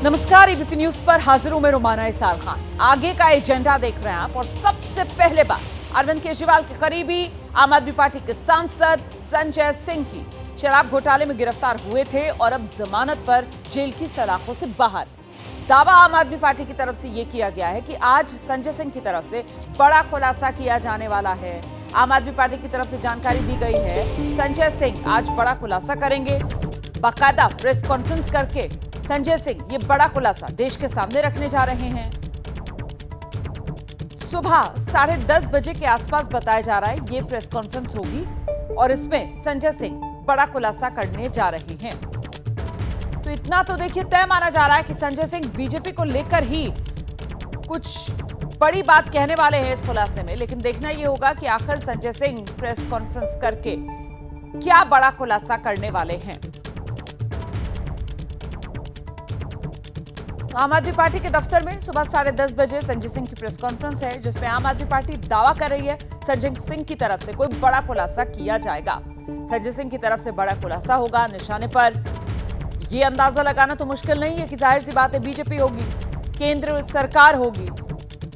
नमस्कार, ABP news पर हाजिर हूं मैं रुमाना इसार खान। आगे का एजेंडा देख रहे हैं आप और सबसे पहले बात अरविंद केजरीवाल के करीबी आम आदमी पार्टी के सांसद संजय सिंह की। शराब घोटाले में गिरफ्तार हुए थे और अब जमानत पर जेल की सलाखों से बाहर है। दावा आम आदमी पार्टी की तरफ से यह किया गया है कि आज संजय सिंह की तरफ से बड़ा खुलासा किया जाने वाला है। आम आदमी पार्टी की तरफ से जानकारी दी गई है, संजय सिंह आज बड़ा खुलासा करेंगे। बाकायदा प्रेस कॉन्फ्रेंस करके संजय सिंह ये बड़ा खुलासा देश के सामने रखने जा रहे हैं। सुबह 10:30 बजे के आसपास बताया जा रहा है ये प्रेस कॉन्फ्रेंस होगी और इसमें संजय सिंह बड़ा खुलासा करने जा रहे हैं। तो इतना तो देखिए तय माना जा रहा है कि संजय सिंह बीजेपी को लेकर ही कुछ बड़ी बात कहने वाले हैं इस खुलासे में, लेकिन देखना यह होगा कि आखिर संजय सिंह प्रेस कॉन्फ्रेंस करके क्या बड़ा खुलासा करने वाले हैं। आम आदमी पार्टी के दफ्तर में सुबह 10:30 बजे संजय सिंह की प्रेस कॉन्फ्रेंस है, जिसमें आम आदमी पार्टी दावा कर रही है संजय सिंह की तरफ से कोई बड़ा खुलासा किया जाएगा। संजय सिंह की तरफ से बड़ा खुलासा होगा। निशाने पर यह अंदाजा लगाना तो मुश्किल नहीं है कि जाहिर सी बात है बीजेपी होगी, केंद्र सरकार होगी,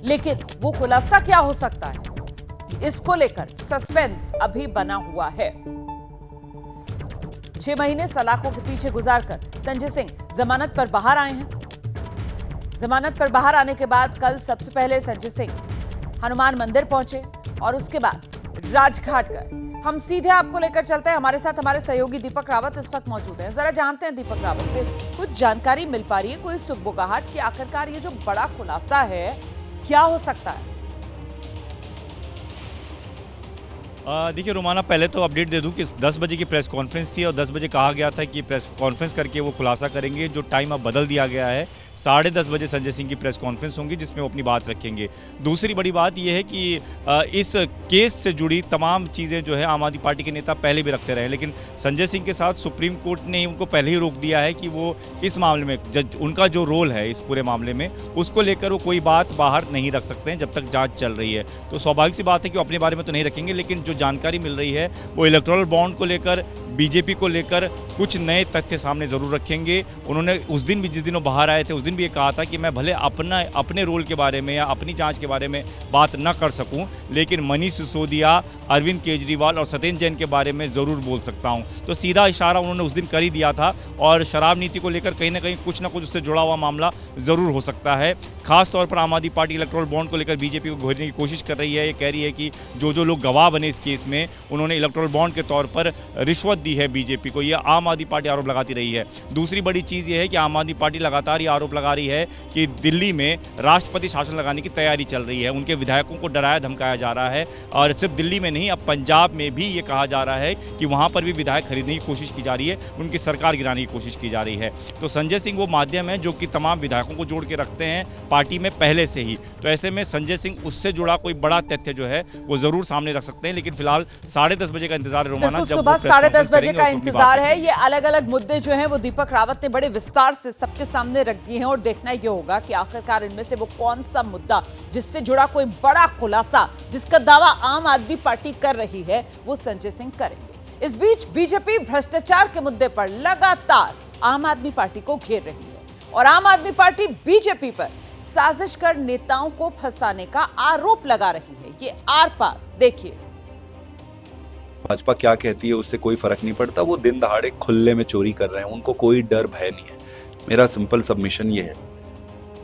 लेकिन वो खुलासा क्या हो सकता है, इसको लेकर सस्पेंस अभी बना हुआ है। 6 महीने सलाखों के पीछे गुजारकर संजय सिंह जमानत पर बाहर आए हैं। जमानत पर बाहर आने के बाद कल सबसे पहले संजय सिंह हनुमान मंदिर पहुंचे और उसके बाद राजघाट गए। हम सीधे आपको लेकर चलते हैं। हमारे साथ हमारे सहयोगी दीपक रावत इस वक्त मौजूद हैं। जरा जानते हैं दीपक रावत से कुछ जानकारी मिल पा रही है, कोई सुगबुगाहट कि आखिरकार ये जो बड़ा खुलासा है क्या हो सकता है? देखिए रोमाना, पहले तो अपडेट दे दूं कि 10 बजे की प्रेस कॉन्फ्रेंस थी और 10 बजे कहा गया था कि प्रेस कॉन्फ्रेंस करके वो खुलासा करेंगे। जो टाइम अब बदल दिया गया है, 10:30 बजे संजय सिंह की प्रेस कॉन्फ्रेंस होंगी जिसमें वो अपनी बात रखेंगे। दूसरी बड़ी बात यह है कि इस केस से जुड़ी तमाम चीज़ें जो है आम आदमी पार्टी के नेता पहले भी रखते रहे, लेकिन संजय सिंह के साथ सुप्रीम कोर्ट ने उनको पहले ही रोक दिया है कि वो इस मामले में उनका जो रोल है इस पूरे मामले में, उसको लेकर वो कोई बात बाहर नहीं रख सकते हैं जब तक जांच चल रही है। तो स्वाभाविक सी बात है कि वो अपने बारे में तो नहीं रखेंगे, लेकिन जो जानकारी मिल रही है वो इलेक्टोरल बॉन्ड को लेकर, बीजेपी को लेकर कुछ नए तथ्य सामने जरूर रखेंगे। उन्होंने उस दिन भी, जिस दिन वो बाहर आए थे, उस दिन भी ये कहा था कि मैं भले अपने रोल के बारे में या अपनी जांच के बारे में बात न कर सकूं, लेकिन मनीष सिसोदिया, अरविंद केजरीवाल और सत्येंद्र जैन के बारे में जरूर बोल सकता हूं। तो सीधा इशारा उन्होंने उस दिन कर ही दिया था और शराब नीति को लेकर कहीं ना कहीं कुछ ना कुछ उससे जुड़ा हुआ मामला जरूर हो सकता है। खासतौर पर आम आदमी पार्टी इलेक्टोरल बॉन्ड को लेकर बीजेपी को घेरने की कोशिश कर रही है। ये कह रही है कि जो लोग गवाह बने इस केस में, उन्होंने इलेक्टोरल बॉन्ड के तौर पर रिश्वत दी है बीजेपी को। यह आम आदमी पार्टी आरोप लगाती रही है। दूसरी बड़ी चीज यह है कि आम आदमी पार्टी लगातार ये आरोप लगा रही है कि दिल्ली में राष्ट्रपति शासन लगाने की तैयारी चल रही है। उनके विधायकों को डराया धमकाया जा रहा है और सिर्फ दिल्ली में नहीं, अब पंजाब में भी ये कहा जा रहा है कि वहां पर भी विधायक खरीदने की कोशिश की जा रही है, उनकी सरकार गिराने की कोशिश की जा रही है। तो संजय सिंह वो माध्यम है जो कि तमाम विधायकों को जोड़ के रखते हैं पार्टी में पहले से ही। तो ऐसे में संजय सिंह उससे जुड़ा कोई बड़ा तथ्य जो है वो जरूर सामने रख सकते हैं, लेकिन फिलहाल 10:30 बजे का इंतजार है रोमाना। जब सुबह 10:30 बजे का इंतजार है। ये अलग अलग मुद्दे जो हैं वो दीपक रावत ने बड़े विस्तार से सबके सामने रख दिए हैं और देखना ये होगा कि आखिरकार इनमें से वो कौन सा मुद्दा जिससे जुड़ा कोई बड़ा खुलासा, जिसका दावा आम आदमी पार्टी कर रही है, वो संजय सिंह करेंगे। इस बीच बीजेपी भ्रष्टाचार के मुद्दे पर लगातार आम आदमी पार्टी को घेर रही है और आम आदमी पार्टी बीजेपी पर साजिश कर नेताओं को फंसाने का आरोप लगा रही है। ये आर पार देखिए। भाजपा क्या कहती है उससे कोई फर्क नहीं पड़ता। वो दिन दहाड़े खुले में चोरी कर रहे हैं, उनको कोई डर भय नहीं है। मेरा सिंपल सबमिशन ये है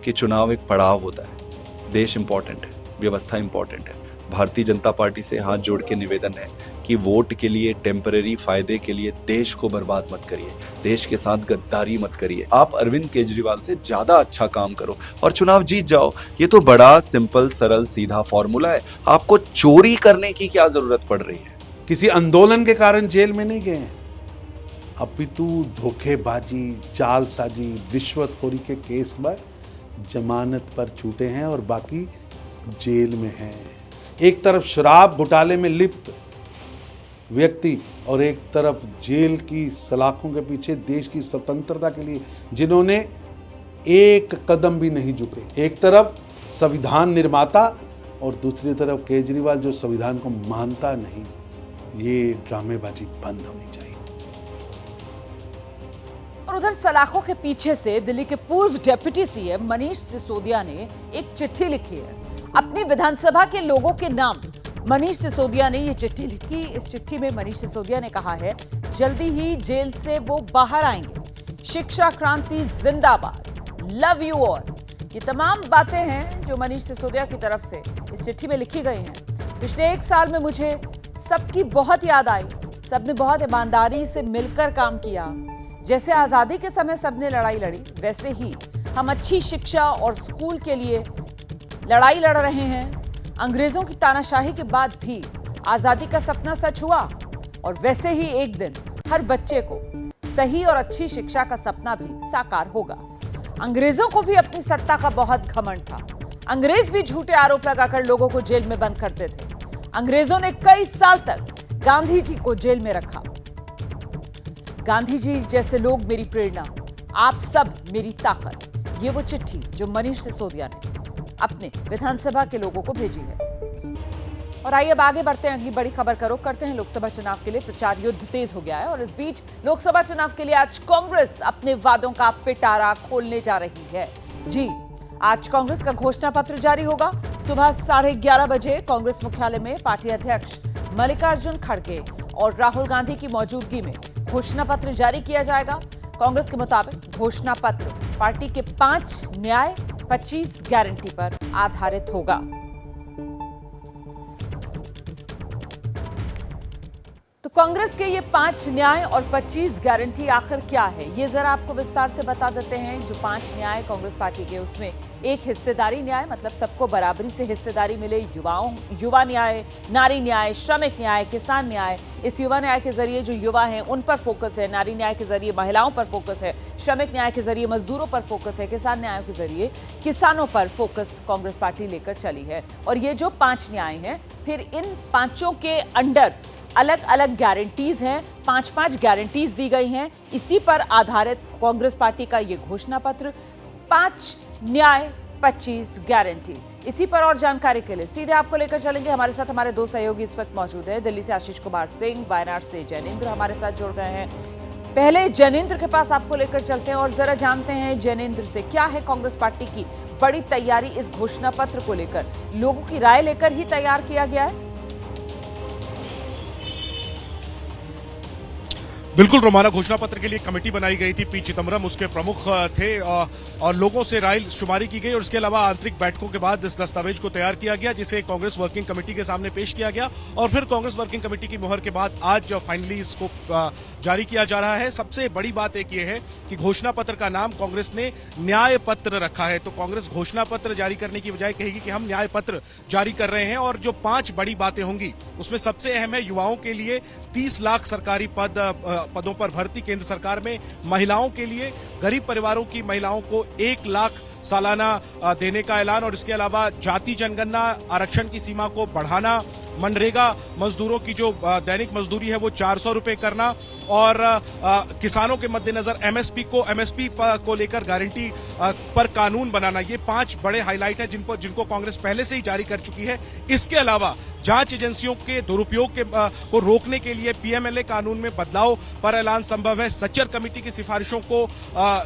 कि चुनाव एक पड़ाव होता है, देश इंपॉर्टेंट है, व्यवस्था इंपॉर्टेंट है। भारतीय जनता पार्टी से हाथ जोड़ के निवेदन है कि वोट के लिए, टेम्परेरी फायदे के लिए देश को बर्बाद मत करिए, देश के साथ गद्दारी मत करिए। आप अरविंद केजरीवाल से ज्यादा अच्छा काम करो और चुनाव जीत जाओ। ये तो बड़ा सिंपल, सरल, सीधा फॉर्मूला है। आपको चोरी करने की क्या जरूरत पड़ रही है? किसी आंदोलन के कारण जेल में नहीं गए हैं, अपितु धोखेबाजी, जालसाजी, रिश्वतखोरी के केस में जमानत पर छूटे हैं और बाकी जेल में हैं। एक तरफ शराब घोटाले में लिप्त व्यक्ति और एक तरफ जेल की सलाखों के पीछे देश की स्वतंत्रता के लिए जिन्होंने एक कदम भी नहीं झुके। एक तरफ संविधान निर्माता और दूसरी तरफ केजरीवाल जो संविधान को मानता नहीं। ये ड्रामेबाजी बंद होनी चाहिए। और उधर सलाखों के पीछे से दिल्ली के पूर्व डिप्टी सीएम मनीष सिसोदिया ने एक चिट्ठी लिखी है अपनी विधानसभा के लोगों के नाम। मनीष सिसोदिया ने ये चिट्ठी लिखी। इस चिट्ठी में मनीष सिसोदिया ने कहा है जल्दी ही जेल से वो बाहर आएंगे, शिक्षा क्रांति जिंदाबाद, लव यू ऑल। ये तमाम बातें हैं जो मनीष सिसोदिया की तरफ से इस चिट्ठी में लिखी गई हैं। पिछले 1 साल में मुझे सबकी बहुत याद आई, सबने बहुत ईमानदारी से मिलकर काम किया। जैसे आजादी के समय सबने लड़ाई लड़ी, वैसे ही हम अच्छी शिक्षा और स्कूल के लिए लड़ाई लड़ रहे हैं। अंग्रेजों की तानाशाही के बाद भी आजादी का सपना सच हुआ और वैसे ही एक दिन हर बच्चे को सही और अच्छी शिक्षा का सपना भी साकार होगा। अंग्रेजों को भी अपनी सत्ता का बहुत घमंड था। अंग्रेज भी झूठे आरोप लगाकर लोगों को जेल में बंद करते थे। अंग्रेजों ने कई साल तक गांधी जी को जेल में रखा। गांधी जी जैसे लोग मेरी प्रेरणा, आप सब मेरी ताकत। ये वो चिट्ठी जो मनीष सिसोदिया ने अपने विधानसभा के लोगों को भेजी है। और आइए अब आगे बढ़ते हैं, अगली बड़ी खबर का रुख करते हैं। लोकसभा चुनाव के लिए प्रचार युद्ध तेज हो गया है और इस बीच लोकसभा चुनाव के लिए आज कांग्रेस अपने वादों का पिटारा खोलने जा रही है। जी, आज कांग्रेस का घोषणा पत्र जारी होगा। सुबह 11:30 बजे कांग्रेस मुख्यालय में पार्टी अध्यक्ष मल्लिकार्जुन खड़गे और राहुल गांधी की मौजूदगी में घोषणा पत्र जारी किया जाएगा। कांग्रेस के मुताबिक घोषणा पत्र पार्टी के 5 न्याय 25 गारंटी पर आधारित होगा। तो कांग्रेस के ये 5 न्याय और 25 गारंटी आखिर क्या है, ये जरा आपको विस्तार से बता देते हैं। जो 5 न्याय कांग्रेस पार्टी के, उसमें एक हिस्सेदारी न्याय, मतलब सबको बराबरी से हिस्सेदारी मिले। युवा न्याय, नारी न्याय, श्रमिक न्याय, किसान न्याय। इस युवा न्याय के जरिए जो युवा हैं उन पर फोकस है। नारी न्याय के जरिए महिलाओं पर फोकस है। श्रमिक न्याय के जरिए मजदूरों पर फोकस है। किसान न्याय के जरिए किसानों पर फोकस कांग्रेस पार्टी लेकर चली है। और ये जो 5 न्याय हैं, फिर इन 5 के अंडर अलग अलग गारंटीज हैं। 5 गारंटीज दी गई हैं। इसी पर आधारित कांग्रेस पार्टी का ये घोषणा पत्र, 5 न्याय 25 गारंटी। इसी पर और जानकारी के लिए सीधे आपको लेकर चलेंगे। हमारे साथ हमारे 2 सहयोगी इस वक्त मौजूद हैं। दिल्ली से आशीष कुमार सिंह, वायनाड से जैनेंद्र हमारे साथ जुड़ गए हैं। पहले जैनेंद्र के पास आपको लेकर चलते हैं और जरा जानते हैं जैनेंद्र से, क्या है कांग्रेस पार्टी की बड़ी तैयारी इस घोषणा पत्र को लेकर? लोगों की राय लेकर ही तैयार किया गया है? बिल्कुल रोमाना, घोषणा पत्र के लिए कमेटी बनाई गई थी। पी चिदम्बरम उसके प्रमुख थे और लोगों से राय शुमारी की गई और उसके अलावा आंतरिक बैठकों के बाद इस दस्तावेज को तैयार किया गया, जिसे कांग्रेस वर्किंग कमेटी के सामने पेश किया गया और फिर कांग्रेस वर्किंग कमेटी की मुहर के बाद आज फाइनली इसको जारी किया जा रहा है। सबसे बड़ी बात एक ये है कि घोषणा पत्र का नाम कांग्रेस ने न्याय पत्र रखा है। तो कांग्रेस घोषणा पत्र जारी करने की बजाय कहेगी कि हम न्याय पत्र जारी कर रहे हैं। और जो 5 बड़ी बातें होंगी उसमें सबसे अहम है युवाओं के लिए 30 लाख सरकारी पदों पर भर्ती केंद्र सरकार में, महिलाओं के लिए गरीब परिवारों की महिलाओं को 1 लाख सालाना देने का ऐलान और इसके अलावा जाति जनगणना आरक्षण की सीमा को बढ़ाना, मनरेगा मजदूरों की जो दैनिक मजदूरी है वो 400 रुपए करना और किसानों के मद्देनजर एमएसपी को लेकर गारंटी पर कानून बनाना। ये 5 बड़े हाईलाइट हैं जिनको कांग्रेस पहले से ही जारी कर चुकी है। इसके अलावा जांच एजेंसियों के दुरुपयोग को रोकने के लिए पीएमएलए कानून में बदलाव पर ऐलान संभव है। सच्चर कमेटी की सिफारिशों को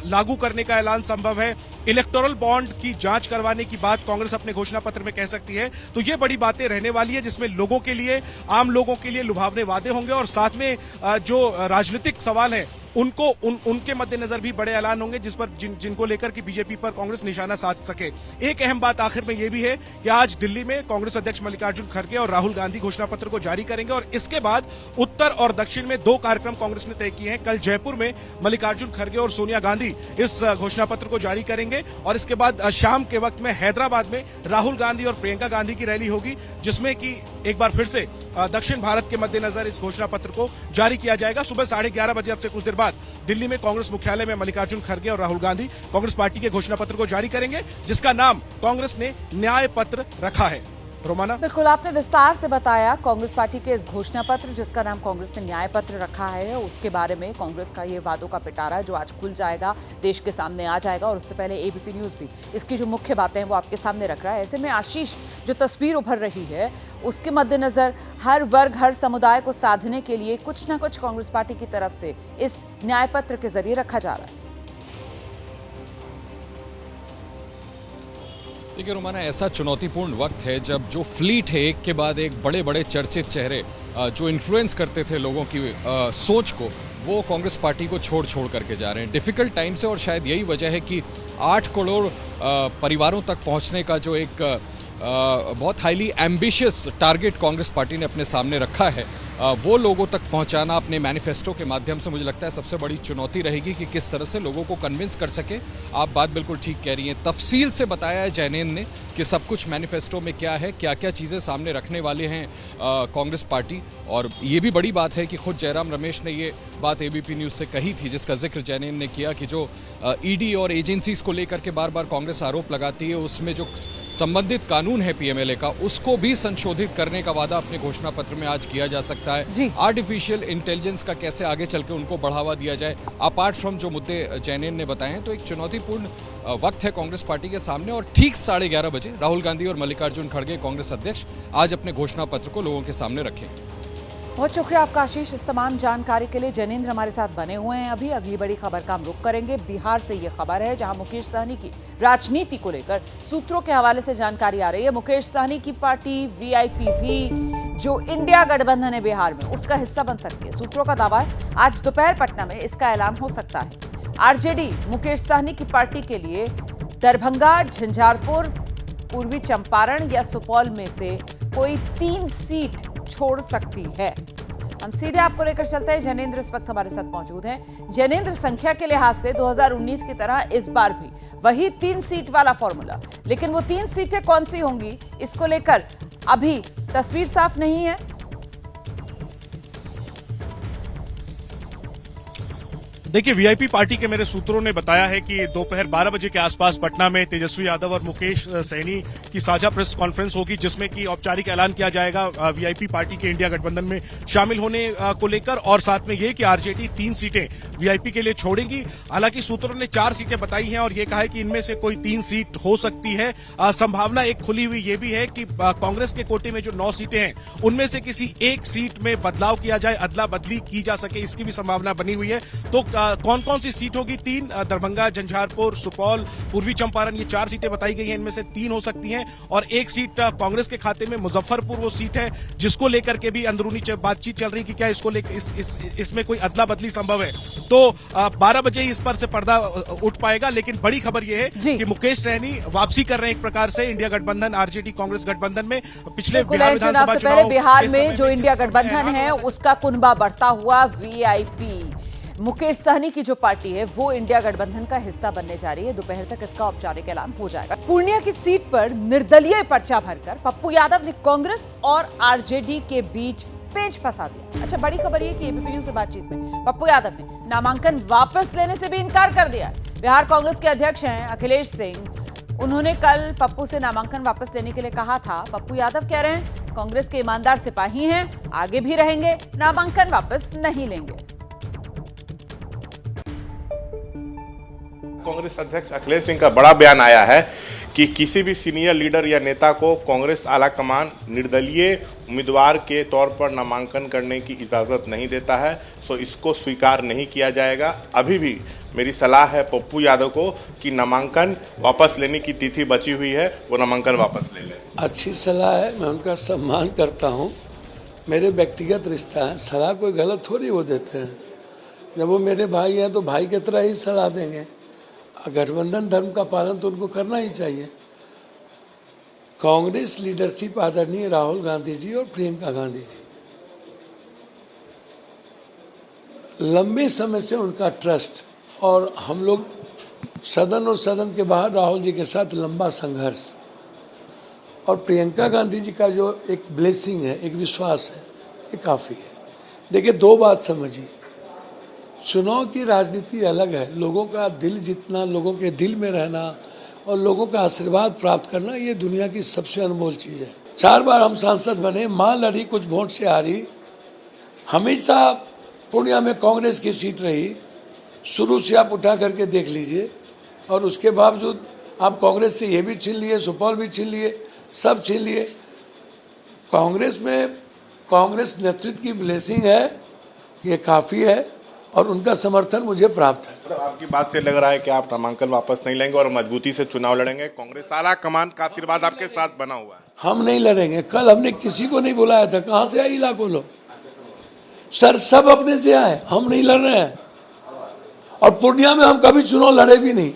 लागू करने का ऐलान संभव है। इलेक्टोरल बॉन्ड की जांच करवाने की बात कांग्रेस अपने घोषणा पत्र में कह सकती है। तो ये बड़ी बातें रहने वाली है जिसमें लोगों के लिए, आम लोगों के लिए लुभावने वादे होंगे और साथ में जो राजनीतिक सवाल है उनके मद्देनजर भी बड़े ऐलान होंगे जिस पर जिनको लेकर कि बीजेपी पर कांग्रेस निशाना साध सके। एक अहम बात आखिर में यह भी है कि आज दिल्ली में कांग्रेस अध्यक्ष मल्लिकार्जुन खड़गे और राहुल गांधी घोषणा पत्र को जारी करेंगे और इसके बाद उत्तर और दक्षिण में 2 कार्यक्रम कांग्रेस ने तय किए हैं। कल जयपुर में मल्लिकार्जुन खड़गे और सोनिया गांधी इस घोषणा पत्र को जारी करेंगे और इसके बाद शाम के वक्त में हैदराबाद में राहुल गांधी और प्रियंका गांधी की रैली होगी, जिसमें कि एक बार फिर से दक्षिण भारत के मद्देनजर इस घोषणा पत्र को जारी किया जाएगा। सुबह 11:30 बजे अब से कुछ देर बाद दिल्ली में कांग्रेस मुख्यालय में मल्लिकार्जुन खड़गे और राहुल गांधी कांग्रेस पार्टी के घोषणा पत्र को जारी करेंगे, जिसका नाम कांग्रेस ने न्याय पत्र रखा है। रोमाना, बिल्कुल आपने विस्तार से बताया कांग्रेस पार्टी के इस घोषणा पत्र जिसका नाम कांग्रेस ने न्याय पत्र रखा है, उसके बारे में कांग्रेस का ये वादों का पिटारा जो आज खुल जाएगा, देश के सामने आ जाएगा। और उससे पहले एबीपी न्यूज भी इसकी जो मुख्य बातें हैं वो आपके सामने रख रहा है। ऐसे में आशीष, जो तस्वीर उभर रही है उसके मद्देनजर हर वर्ग, हर समुदाय को साधने के लिए कुछ ना कुछ कांग्रेस पार्टी की तरफ से इस न्याय पत्र के जरिए रखा जा रहा है। देखिए रोमाना, ऐसा चुनौतीपूर्ण वक्त है जब जो फ्लीट है एक के बाद एक बड़े बड़े चर्चित चेहरे जो इन्फ्लुएंस करते थे लोगों की सोच को, वो कांग्रेस पार्टी को छोड़ करके जा रहे हैं। डिफ़िकल्ट टाइम से, और शायद यही वजह है कि 8 करोड़ परिवारों तक पहुंचने का जो एक बहुत highly ambitious target Congress party ने अपने सामने रखा है, वो लोगों तक पहुंचाना अपने मैनिफेस्टो के माध्यम से मुझे लगता है सबसे बड़ी चुनौती रहेगी कि किस तरह से लोगों को कन्विंस कर सके। आप बात बिल्कुल ठीक कह रही हैं, तफसील से बताया है जैनेंद्र ने कि सब कुछ मैनिफेस्टो में क्या है, क्या क्या चीज़ें सामने रखने वाले हैं कांग्रेस पार्टी। और ये भी बड़ी बात है कि खुद जयराम रमेश ने ये बात एबीपी न्यूज़ से कही थी, जिसका जिक्र जैनेंद्र ने किया कि जो ईडी और एजेंसीज को लेकर के बार बार कांग्रेस आरोप लगाती है, उसमें जो संबंधित कानून है पीएमएलए का, उसको भी संशोधित करने का वादा अपने घोषणा पत्र में आज किया जा सकता है। आर्टिफिशियल इंटेलिजेंस का कैसे आगे चल के उनको बढ़ावा दिया जाए, अपार्ट फ्रॉम जो मुद्दे जैनेंद्र ने बताए हैं, तो एक चुनौतीपूर्ण वक्त है कांग्रेस पार्टी के सामने। और ठीक 11:30 बजे राहुल गांधी और मल्लिकार्जुन खड़गे, कांग्रेस अध्यक्ष, आज अपने घोषणा पत्र को लोगों के सामने रखेंगे। बहुत शुक्रिया आपका आशीष, इस तमाम जानकारी के लिए। जैनेंद्र हमारे साथ बने हुए हैं। अभी अगली बड़ी खबर का हम रुख करेंगे। बिहार से ये खबर है, जहां मुकेश सहनी की राजनीति को लेकर सूत्रों के हवाले से जानकारी आ रही है। मुकेश सहनी की पार्टी वीआईपी भी जो इंडिया गठबंधन है बिहार में, उसका हिस्सा बन सकती है। सूत्रों का दावा है आज दोपहर पटना में इसका ऐलान हो सकता है। आरजेडी मुकेश सहनी की पार्टी के लिए दरभंगा, झंझारपुर, पूर्वी चंपारण या सुपौल में से कोई 3 सीट छोड़ सकती है। हम सीधे आपको लेकर चलते हैं। जैनेंद्र इस वक्त हमारे साथ मौजूद हैं। जैनेंद्र, संख्या के लिहाज से 2019 की तरह इस बार भी वही 3 सीट वाला फॉर्मूला, लेकिन वो 3 सीटें कौन सी होंगी, इसको लेकर अभी तस्वीर साफ नहीं है। देखिए, वीआईपी पार्टी के मेरे सूत्रों ने बताया है कि दोपहर 12 बजे के आसपास पटना में तेजस्वी यादव और मुकेश सहनी की साझा प्रेस कॉन्फ्रेंस होगी, जिसमें कि औपचारिक ऐलान किया जाएगा वीआईपी पार्टी के इंडिया गठबंधन में शामिल होने को लेकर, और साथ में ये कि आरजेडी 3 सीटें वीआईपी के लिए छोड़ेगी। हालांकि सूत्रों ने 4 सीटें बताई हैं और ये कहा है कि इनमें से कोई 3 सीट हो सकती है। संभावना एक खुली हुई ये भी है कि कांग्रेस के कोटे में जो 9 सीटें हैं, उनमें से किसी एक सीट में बदलाव किया जाए, अदला बदली की जा सके, इसकी भी संभावना बनी हुई है। तो कौन कौन सी सीट होगी? 3, दरभंगा, झंझारपुर, सुपौल, पूर्वी चंपारण, ये 4 सीटें बताई गई हैं। इनमें से 3 हो सकती हैं और एक सीट कांग्रेस के खाते में मुजफ्फरपुर वो सीट है, जिसको लेकर के भी अंदरूनी बातचीत चल रही कि क्या इसको लेकर इसमें कोई अदला बदली संभव है। तो 12 बजे इस पर से पर्दा उठ पाएगा। लेकिन बड़ी खबर यह है कि मुकेश सहनी वापसी कर रहे हैं एक प्रकार से इंडिया गठबंधन, आरजेडी कांग्रेस गठबंधन में। पिछले बिहार विधानसभा चुनाव से बिहार में जो इंडिया गठबंधन है उसका कुनबा बढ़ता हुआ। वीआईपी मुकेश सहनी की जो पार्टी है वो इंडिया गठबंधन का हिस्सा बनने जा रही है। दोपहर तक इसका औपचारिक ऐलान हो जाएगा। पूर्णिया की सीट पर निर्दलीय पर्चा भरकर पप्पू यादव ने कांग्रेस और आरजेडी के बीच पेच फंसा दिया। अच्छा, बड़ी खबर ये कि एबीपी न्यूज़ से बातचीत में पप्पू यादव ने नामांकन वापस लेने से भी इनकार कर दिया। बिहार कांग्रेस के अध्यक्ष हैं अखिलेश सिंह, उन्होंने कल पप्पू से नामांकन वापस लेने के लिए कहा था। पप्पू यादव कह रहे हैं कांग्रेस के ईमानदार सिपाही हैं, आगे भी रहेंगे, नामांकन वापस नहीं लेंगे। कांग्रेस अध्यक्ष अखिलेश सिंह का बड़ा बयान आया है कि किसी भी सीनियर लीडर या नेता को कांग्रेस आलाकमान निर्दलीय उम्मीदवार के तौर पर नामांकन करने की इजाज़त नहीं देता है, सो इसको स्वीकार नहीं किया जाएगा। अभी भी मेरी सलाह है पप्पू यादव को कि नामांकन वापस लेने की तिथि बची हुई है, वो नामांकन वापस ले लें। अच्छी सलाह है, मैं उनका सम्मान करता हूँ। मेरे व्यक्तिगत रिश्ता है, सलाह कोई गलत थोड़ी वो देते हैं। जब वो मेरे भाई हैं तो भाई की तरह ही सलाह देंगे। गठबंधन धर्म का पालन तो उनको करना ही चाहिए। कांग्रेस लीडरशिप आदरणीय राहुल गांधी जी और प्रियंका गांधी जी, लंबे समय से उनका ट्रस्ट, और हम लोग सदन और सदन के बाहर राहुल जी के साथ लंबा संघर्ष, और प्रियंका गांधी जी का जो एक ब्लेसिंग है, एक विश्वास है, ये काफ़ी है। देखिए, 2 बात समझिए, चुनाव की राजनीति अलग है। लोगों का दिल जीतना, लोगों के दिल में रहना और लोगों का आशीर्वाद प्राप्त करना, ये दुनिया की सबसे अनमोल चीज़ है। 4 बार हम सांसद बने, माँ लड़ी, कुछ वोट से हारी। हमेशा पूर्णिया में कांग्रेस की सीट रही, शुरू से आप उठा करके देख लीजिए, और उसके बावजूद आप कांग्रेस से ये भी छीन लिए, सुपौल भी छीन लिए, सब छीन लिए। कांग्रेस में कांग्रेस नेतृत्व की ब्लेसिंग है, ये काफ़ी है। और उनका समर्थन मुझे प्राप्त है। मतलब आपकी बात से लग रहा है कि आप नामांकन वापस नहीं लेंगे और मजबूती से चुनाव लड़ेंगे। कांग्रेस आला कमान का आशीर्वाद आपके साथ बना हुआ है। हम नहीं लड़ेंगे। कल हमने किसी को नहीं बुलाया था, कहाँ से आए लाखों लोग? सर सब अपने से आए, हम नहीं लड़ रहे हैं। और पूर्णिया में हम कभी चुनाव लड़े भी नहीं,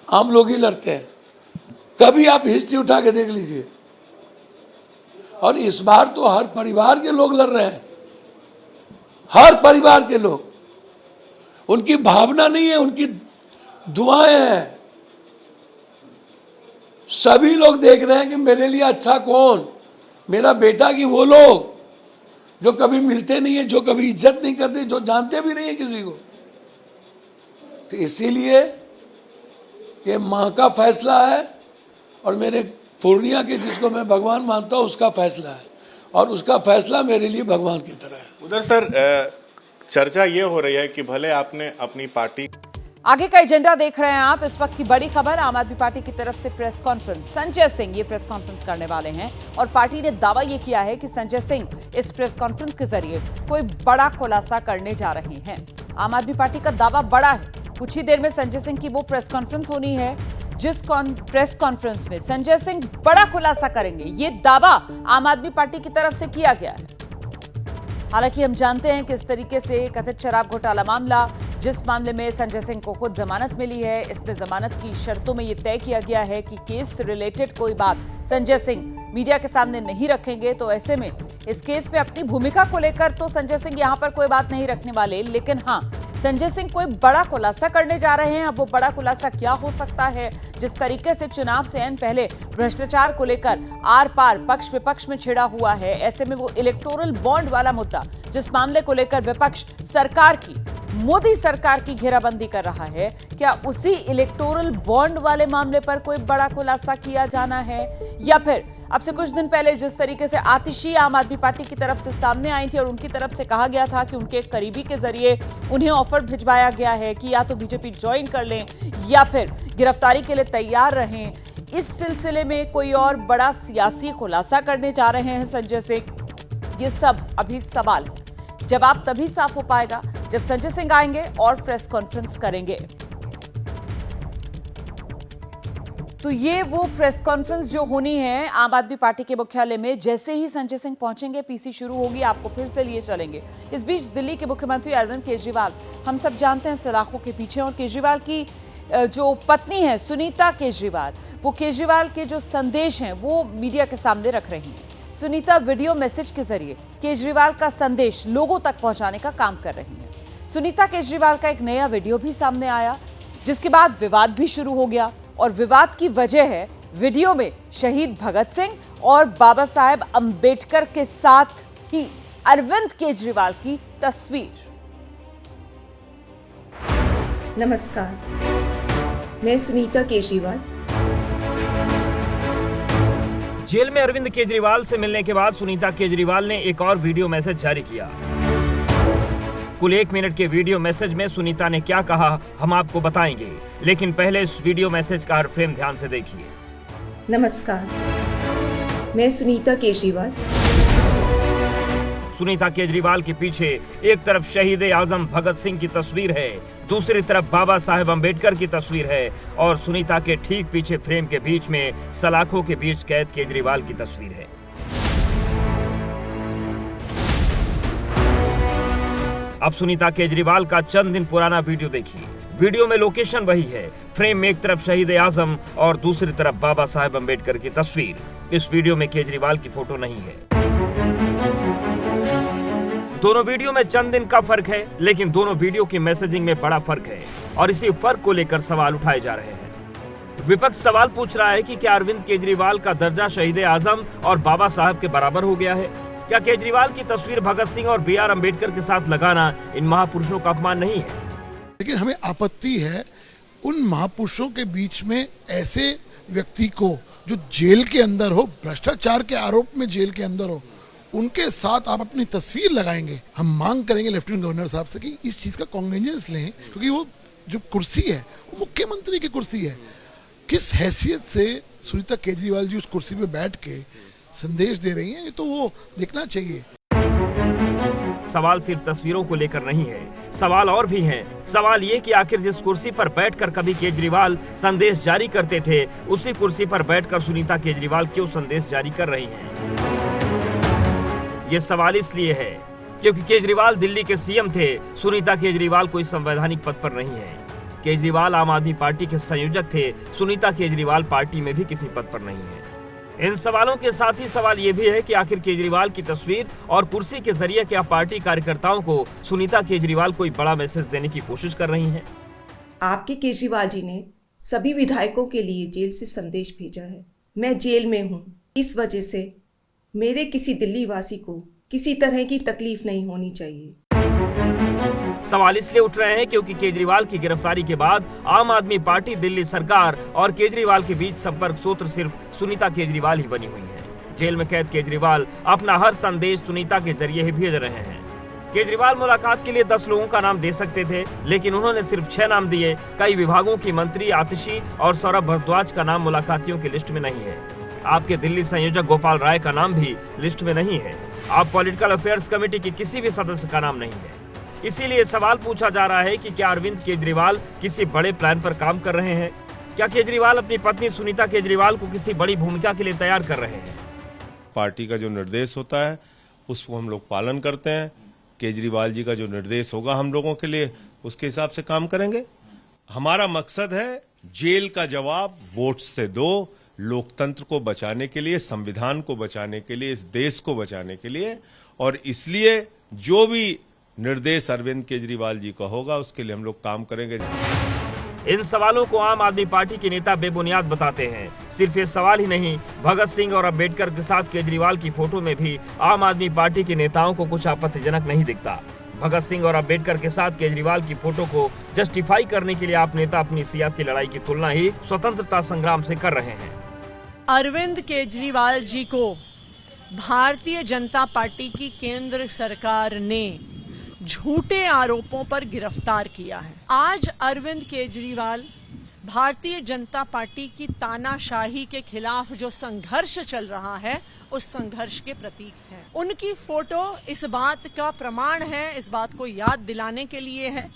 आम लोग ही लड़ते हैं। कभी आप हिस्ट्री उठा के देख लीजिए। और इस बार तो हर परिवार के लोग लड़ रहे हैं, हर परिवार के लोग। उनकी भावना नहीं है, उनकी दुआएं हैं। सभी लोग देख रहे हैं कि मेरे लिए अच्छा कौन, मेरा बेटा की वो लोग जो कभी मिलते नहीं है, जो कभी इज्जत नहीं करते, जो जानते भी नहीं है किसी को। तो इसीलिए ये माँ का फैसला है और मेरे पूर्णिया के जिसको मैं भगवान मानता हूँ उसका फैसला है, और उसका फैसला मेरे लिए भगवान की तरह है। उधर सर चर्चा ये हो रही है कि भले आपने अपनी पार्टी आगे का एजेंडा देख रहे हैं आप। इस वक्त की बड़ी खबर, आम आदमी पार्टी की तरफ से प्रेस कॉन्फ्रेंस। संजय सिंह ये प्रेस कॉन्फ्रेंस करने वाले हैं और पार्टी ने दावा ये किया है कि संजय सिंह इस प्रेस कॉन्फ्रेंस के जरिए कोई बड़ा खुलासा करने जा रहे हैं। आम आदमी पार्टी का दावा बड़ा है। कुछ ही देर में संजय सिंह की वो प्रेस कॉन्फ्रेंस होनी है जिस प्रेस कॉन्फ्रेंस में संजय सिंह बड़ा खुलासा करेंगे। ये दावा आम आदमी पार्टी की तरफ से किया गया है। हालांकि हम जानते हैं कि इस तरीके से कथित शराब घोटाला मामला, जिस मामले में संजय सिंह को खुद जमानत मिली है, इसमें जमानत की शर्तों में यह तय किया गया है कि केस से रिलेटेड कोई बात संजय सिंह मीडिया के सामने नहीं रखेंगे। तो ऐसे में इस केस में अपनी भूमिका को लेकर तो संजय सिंह यहां पर कोई बात नहीं रखने वाले, लेकिन हां, संजय सिंह कोई बड़ा खुलासा करने जा रहे हैं। अब वो बड़ा खुलासा क्या हो सकता है? जिस तरीके से चुनाव से ऐन पहले भ्रष्टाचार को लेकर आर पार पक्ष विपक्ष में छिड़ा हुआ है, ऐसे में वो इलेक्टोरल बॉन्ड वाला मुद्दा, जिस मामले को लेकर विपक्ष सरकार की, मोदी सरकार की घेराबंदी कर रहा है, क्या उसी इलेक्टोरल बॉन्ड वाले मामले पर कोई बड़ा खुलासा किया जाना है? या फिर अब से कुछ दिन पहले जिस तरीके से आतिशी आम आदमी पार्टी की तरफ से सामने आई थी और उनकी तरफ से कहा गया था कि उनके एक करीबी के जरिए उन्हें ऑफर भिजवाया गया है कि या तो बीजेपी ज्वाइन कर लें या फिर गिरफ्तारी के लिए तैयार रहें, इस सिलसिले में कोई और बड़ा सियासी खुलासा करने जा रहे हैं संजय सिंह? ये सब अभी सवाल है। जवाब तभी साफ हो पाएगा जब संजय सिंह आएंगे और प्रेस कॉन्फ्रेंस करेंगे। तो ये वो प्रेस कॉन्फ्रेंस जो होनी है आम आदमी पार्टी के मुख्यालय में। जैसे ही संजय सिंह पहुंचेंगे, पीसी शुरू होगी, आपको फिर से लिए चलेंगे। इस बीच दिल्ली के मुख्यमंत्री अरविंद केजरीवाल, हम सब जानते हैं, सलाखों के पीछे, और केजरीवाल की जो पत्नी है सुनीता केजरीवाल, वो केजरीवाल के जो संदेश हैं वो मीडिया के सामने रख रही हैं। सुनीता वीडियो मैसेज के जरिए केजरीवाल का संदेश लोगों तक पहुंचाने का काम कर रही हैं। सुनीता केजरीवाल का एक नया वीडियो भी सामने आया, जिसके बाद विवाद भी शुरू हो गया। और विवाद की वजह है वीडियो में शहीद भगत सिंह और बाबा साहेब अंबेडकर के साथ ही अरविंद केजरीवाल की तस्वीर। नमस्कार, मैं सुनीता केजरीवाल। जेल में अरविंद केजरीवाल से मिलने के बाद सुनीता केजरीवाल ने एक और वीडियो मैसेज जारी किया। कुल 1 मिनट के वीडियो मैसेज में सुनीता ने क्या कहा हम आपको बताएंगे, लेकिन पहले इस वीडियो मैसेज का हर फ्रेम ध्यान से देखिए। नमस्कार, मैं सुनीता केजरीवाल। सुनीता केजरीवाल के पीछे एक तरफ शहीद आजम भगत सिंह की तस्वीर है, दूसरी तरफ बाबा साहेब अंबेडकर की तस्वीर है, और सुनीता के ठीक पीछे फ्रेम के बीच में सलाखों के बीच कैद केजरीवाल की तस्वीर है। अब सुनीता केजरीवाल का चंद दिन पुराना वीडियो देखिए। वीडियो में लोकेशन वही है, फ्रेम में एक तरफ शहीद आजम और दूसरी तरफ बाबा साहेब अंबेडकर की तस्वीर। इस वीडियो में केजरीवाल की फोटो नहीं है। दोनों वीडियो में चंद दिन का फर्क है, लेकिन दोनों वीडियो की मैसेजिंग में बड़ा फर्क है और इसी फर्क को लेकर सवाल उठाए जा रहे हैं। विपक्ष सवाल पूछ रहा है कि क्या अरविंद केजरीवाल का दर्जा शहीद आजम और बाबा साहब के बराबर हो गया है? क्या केजरीवाल की तस्वीर भगत सिंह और BR अम्बेडकर के साथ लगाना इन महापुरुषों का अपमान नहीं है? लेकिन हमें आपत्ति है उन महापुरुषों के बीच में ऐसे व्यक्ति को जो जेल के अंदर हो, भ्रष्टाचार के आरोप में जेल के अंदर हो, उनके साथ आप अपनी तस्वीर लगाएंगे। हम मांग करेंगे लेफ्टिनेंट गवर्नर साहब से कि इस चीज का कॉग्निजेंस लें, क्योंकि वो जो कुर्सी है वो मुख्यमंत्री की कुर्सी है। किस हैसियत से सुनीता केजरीवाल जी उस कुर्सी पे बैठ के संदेश दे रही हैं, ये तो वो देखना चाहिए। सवाल सिर्फ तस्वीरों को लेकर नहीं है, सवाल और भी हैं। सवाल ये कि आखिर जिस कुर्सी पर बैठकर कभी केजरीवाल संदेश जारी करते थे, उसी कुर्सी पर बैठकर सुनीता केजरीवाल क्यों संदेश जारी कर रही हैं? ये सवाल इसलिए है क्योंकि केजरीवाल दिल्ली के सीएम थे, सुनीता केजरीवाल कोई संवैधानिक पद पर नहीं है। केजरीवाल आम आदमी पार्टी के संयोजक थे, सुनीता केजरीवाल पार्टी में भी किसी पद पर नहीं है। इन सवालों के साथ ही सवाल ये भी है कि आखिर केजरीवाल की तस्वीर और कुर्सी के जरिए क्या पार्टी कार्यकर्ताओं को सुनीता केजरीवाल कोई बड़ा मैसेज देने की कोशिश कर रही हैं? आपके केजरीवाल जी ने सभी विधायकों के लिए जेल से संदेश भेजा है। मैं जेल में हूँ, इस वजह से मेरे किसी दिल्ली वासी को किसी तरह की तकलीफ नहीं होनी चाहिए। सवाल इसलिए उठ रहे हैं क्योंकि केजरीवाल की गिरफ्तारी के बाद आम आदमी पार्टी, दिल्ली सरकार और केजरीवाल के बीच संपर्क सूत्र सिर्फ सुनीता केजरीवाल ही बनी हुई है। जेल में कैद केजरीवाल अपना हर संदेश सुनीता के जरिए ही भेज रहे हैं। केजरीवाल मुलाकात के लिए 10 लोगों का नाम दे सकते थे, लेकिन उन्होंने सिर्फ 6 नाम दिए। कई विभागों की मंत्री आतिशी और सौरभ भारद्वाज का नाम मुलाकातियों की लिस्ट में नहीं है। आपके दिल्ली संयोजक गोपाल राय का नाम भी लिस्ट में नहीं है। आप पॉलिटिकल अफेयर्स कमेटी के किसी भी सदस्य का नाम नहीं है। इसीलिए सवाल पूछा जा रहा है कि क्या अरविंद केजरीवाल किसी बड़े प्लान पर काम कर रहे हैं? क्या केजरीवाल अपनी पत्नी सुनीता केजरीवाल को किसी बड़ी भूमिका के लिए तैयार कर रहे हैं? पार्टी का जो निर्देश होता है उसको हम लोग पालन करते हैं। केजरीवाल जी का जो निर्देश होगा हम लोगों के लिए, उसके हिसाब से काम करेंगे। हमारा मकसद है जेल का जवाब वोट से दो, लोकतंत्र को बचाने के लिए, संविधान को बचाने के लिए, इस देश को बचाने के लिए। और इसलिए जो भी निर्देश अरविंद केजरीवाल जी का होगा उसके लिए हम लोग काम करेंगे। इन सवालों को आम आदमी पार्टी के नेता बेबुनियाद बताते हैं। सिर्फ ये सवाल ही नहीं, भगत सिंह और अंबेडकर के साथ केजरीवाल की फोटो में भी आम आदमी पार्टी के नेताओं को कुछ आपत्तिजनक नहीं दिखता। भगत सिंह और अंबेडकर के साथ केजरीवाल की फोटो को जस्टिफाई करने के लिए आप नेता अपनी सियासी लड़ाई की तुलना ही स्वतंत्रता संग्राम से कर रहे हैं। अरविंद केजरीवाल जी को भारतीय जनता पार्टी की केंद्र सरकार ने झूठे आरोपों पर गिरफ्तार किया है। आज अरविंद केजरीवाल भारतीय जनता पार्टी की तानाशाही के खिलाफ जो संघर्ष चल रहा है, उस संघर्ष के प्रतीक है। उनकी फोटो इस बात का प्रमाण है, इस बात को याद दिलाने के लिए है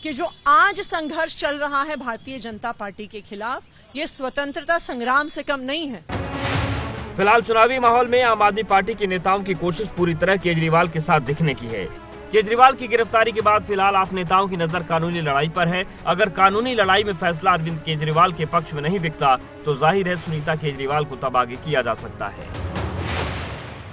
कि जो आज संघर्ष चल रहा है भारतीय जनता पार्टी के खिलाफ, ये स्वतंत्रता संग्राम से कम नहीं है। फिलहाल चुनावी माहौल में आम आदमी पार्टी के नेताओं की कोशिश पूरी तरह केजरीवाल के साथ दिखने की है। केजरीवाल की गिरफ्तारी के बाद फिलहाल आप नेताओं की नजर कानूनी लड़ाई पर है। अगर कानूनी लड़ाई में फैसला अरविंद केजरीवाल के पक्ष में नहीं दिखता, तो जाहिर है सुनीता केजरीवाल को तब आगे किया जा सकता है।